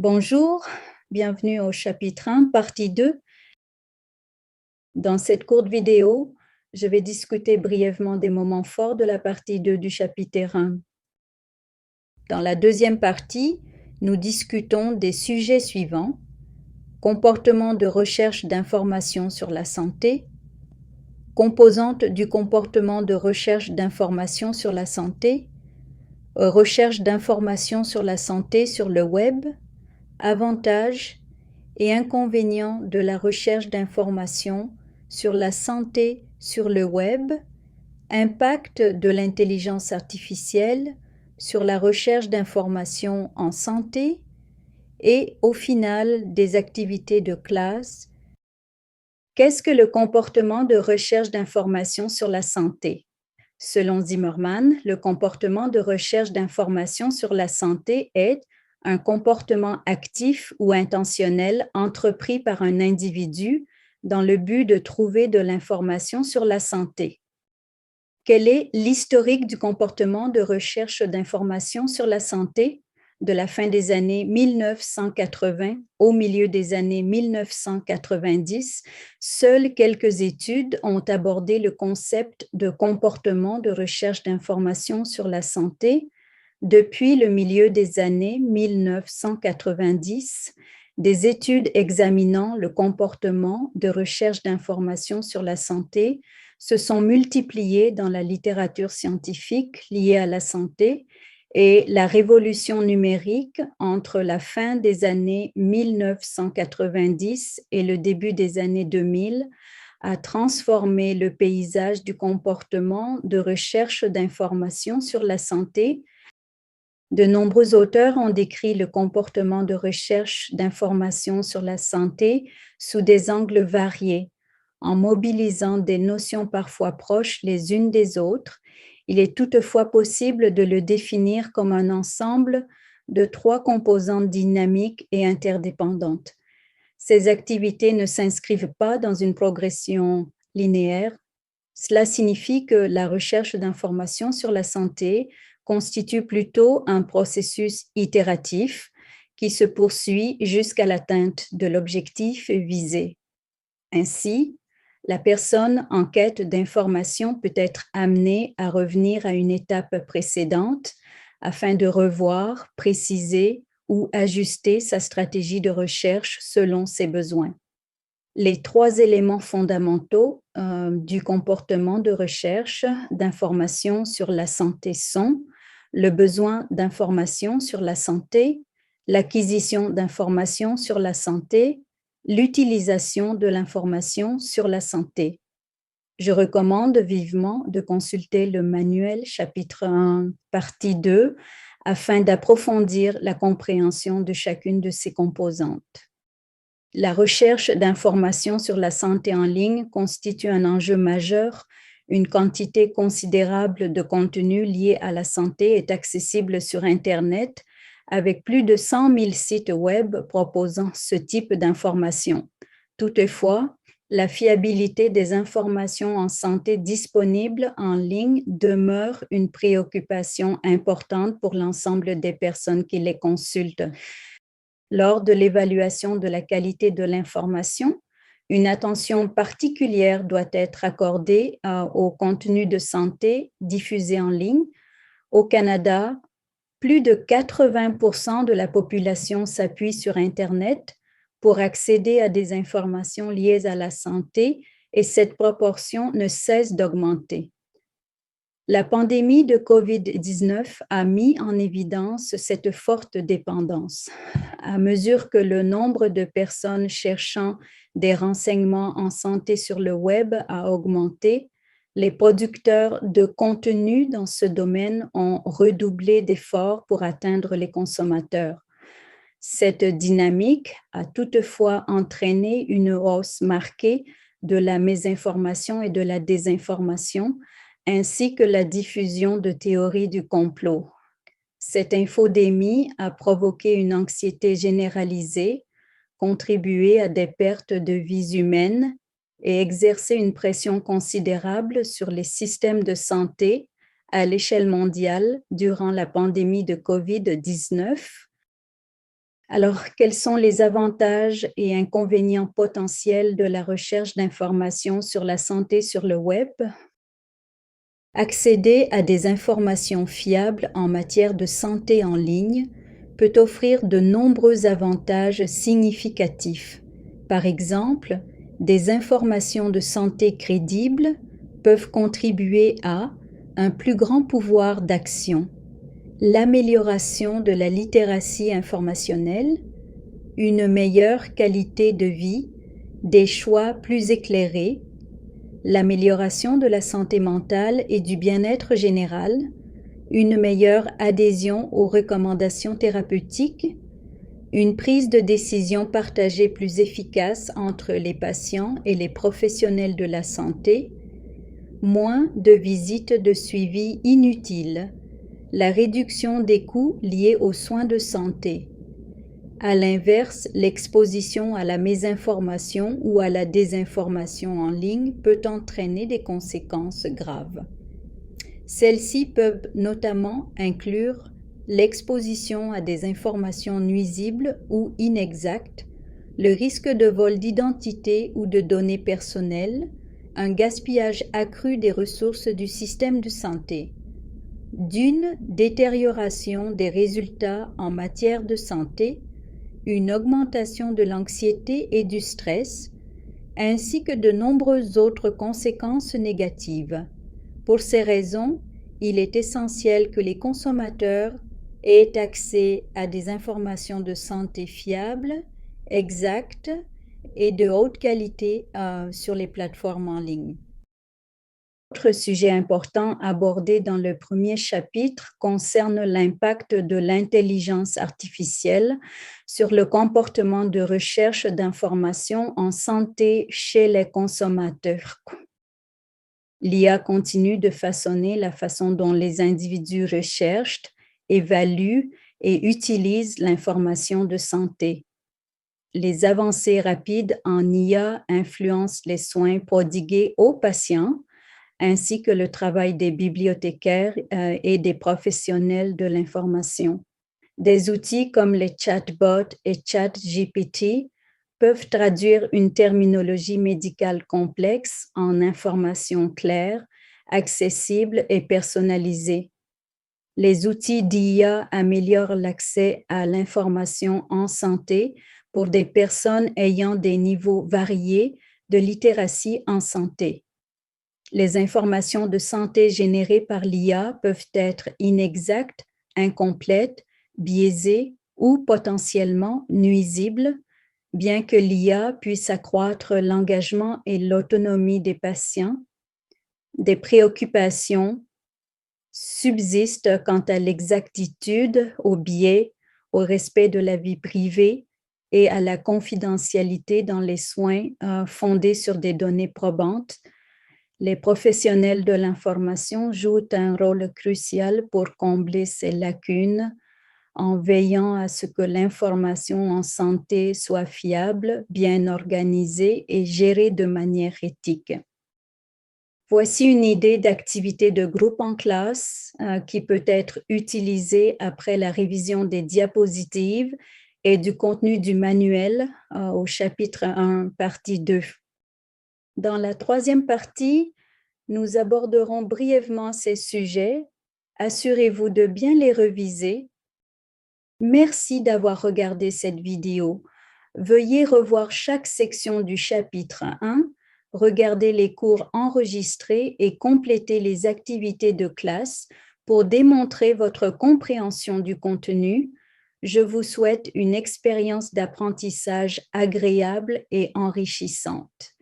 Bonjour, bienvenue au chapitre 1, partie 2. Dans cette courte vidéo, je vais discuter brièvement des moments forts de la partie 2 du chapitre 1. Dans la deuxième partie, nous discutons des sujets suivants: comportement de recherche d'informations sur la santé, composantes du comportement de recherche d'informations sur la santé, recherche d'informations sur la santé sur le web, avantages et inconvénients de la recherche d'informations sur la santé sur le web, impact de l'intelligence artificielle sur la recherche d'informations en santé et, au final, des activités de classe. Qu'est-ce que le comportement de recherche d'informations sur la santé? Selon Zimmerman, le comportement de recherche d'informations sur la santé est un comportement actif ou intentionnel entrepris par un individu dans le but de trouver de l'information sur la santé. Quel est l'historique du comportement de recherche d'informations sur la santé de la fin des années 1980 au milieu des années 1990? Seules quelques études ont abordé le concept de comportement de recherche d'informations sur la santé. Depuis le milieu des années 1990, des études examinant le comportement de recherche d'informations sur la santé se sont multipliées dans la littérature scientifique liée à la santé, et la révolution numérique entre la fin des années 1990 et le début des années 2000 a transformé le paysage du comportement de recherche d'informations sur la santé. De nombreux auteurs ont décrit le comportement de recherche d'informations sur la santé sous des angles variés, en mobilisant des notions parfois proches les unes des autres. Il est toutefois possible de le définir comme un ensemble de trois composantes dynamiques et interdépendantes. Ces activités ne s'inscrivent pas dans une progression linéaire. Cela signifie que la recherche d'informations sur la santé constitue plutôt un processus itératif qui se poursuit jusqu'à l'atteinte de l'objectif visé. Ainsi, la personne en quête d'information peut être amenée à revenir à une étape précédente afin de revoir, préciser ou ajuster sa stratégie de recherche selon ses besoins. Les trois éléments fondamentaux du comportement de recherche d'information sur la santé sont le besoin d'information sur la santé, l'acquisition d'informations sur la santé, l'utilisation de l'information sur la santé. Je recommande vivement de consulter le manuel chapitre 1, partie 2, afin d'approfondir la compréhension de chacune de ces composantes. La recherche d'informations sur la santé en ligne constitue un enjeu majeur. Une quantité considérable de contenu lié à la santé est accessible sur Internet, avec plus de 100 000 sites web proposant ce type d'informations. Toutefois, la fiabilité des informations en santé disponibles en ligne demeure une préoccupation importante pour l'ensemble des personnes qui les consultent. Lors de l'évaluation de la qualité de l'information, une attention particulière doit être accordée au contenu de santé diffusé en ligne. Au Canada, plus de 80% de la population s'appuie sur Internet pour accéder à des informations liées à la santé, et cette proportion ne cesse d'augmenter. La pandémie de COVID-19 a mis en évidence cette forte dépendance. À mesure que le nombre de personnes cherchant des renseignements en santé sur le web a augmenté, les producteurs de contenu dans ce domaine ont redoublé d'efforts pour atteindre les consommateurs. Cette dynamique a toutefois entraîné une hausse marquée de la mésinformation et de la désinformation, ainsi que la diffusion de théories du complot. Cette infodémie a provoqué une anxiété généralisée, contribué à des pertes de vies humaines et exercé une pression considérable sur les systèmes de santé à l'échelle mondiale durant la pandémie de COVID-19. Alors, quels sont les avantages et inconvénients potentiels de la recherche d'informations sur la santé sur le web? Accéder à des informations fiables en matière de santé en ligne peut offrir de nombreux avantages significatifs. Par exemple, des informations de santé crédibles peuvent contribuer à un plus grand pouvoir d'action, l'amélioration de la littératie informationnelle, une meilleure qualité de vie, des choix plus éclairés, l'amélioration de la santé mentale et du bien-être général, une meilleure adhésion aux recommandations thérapeutiques, une prise de décision partagée plus efficace entre les patients et les professionnels de la santé, moins de visites de suivi inutiles, la réduction des coûts liés aux soins de santé. À l'inverse, l'exposition à la mésinformation ou à la désinformation en ligne peut entraîner des conséquences graves. Celles-ci peuvent notamment inclure l'exposition à des informations nuisibles ou inexactes, le risque de vol d'identité ou de données personnelles, un gaspillage accru des ressources du système de santé, d'une détérioration des résultats en matière de santé, une augmentation de l'anxiété et du stress, ainsi que de nombreuses autres conséquences négatives. Pour ces raisons, il est essentiel que les consommateurs aient accès à des informations de santé fiables, exactes et de haute qualité sur les plateformes en ligne. Autre sujet important abordé dans le premier chapitre concerne l'impact de l'intelligence artificielle sur le comportement de recherche d'informations en santé chez les consommateurs. L'IA continue de façonner la façon dont les individus recherchent, évaluent et utilisent l'information de santé. Les avancées rapides en IA influencent les soins prodigués aux patients, ainsi que le travail des bibliothécaires et des professionnels de l'information. Des outils comme les chatbots et ChatGPT peuvent traduire une terminologie médicale complexe en informations claires, accessibles et personnalisées. Les outils d'IA améliorent l'accès à l'information en santé pour des personnes ayant des niveaux variés de littératie en santé. Les informations de santé générées par l'IA peuvent être inexactes, incomplètes, biaisées ou potentiellement nuisibles, bien que l'IA puisse accroître l'engagement et l'autonomie des patients. Des préoccupations subsistent quant à l'exactitude, au biais, au respect de la vie privée et à la confidentialité dans les soins fondés sur des données probantes. Les professionnels de l'information jouent un rôle crucial pour combler ces lacunes en veillant à ce que l'information en santé soit fiable, bien organisée et gérée de manière éthique. Voici une idée d'activité de groupe en classe qui peut être utilisée après la révision des diapositives et du contenu du manuel au chapitre 1, partie 2. Dans la troisième partie, nous aborderons brièvement ces sujets. Assurez-vous de bien les reviser. Merci d'avoir regardé cette vidéo. Veuillez revoir chaque section du chapitre 1, regarder les cours enregistrés et compléter les activités de classe pour démontrer votre compréhension du contenu. Je vous souhaite une expérience d'apprentissage agréable et enrichissante.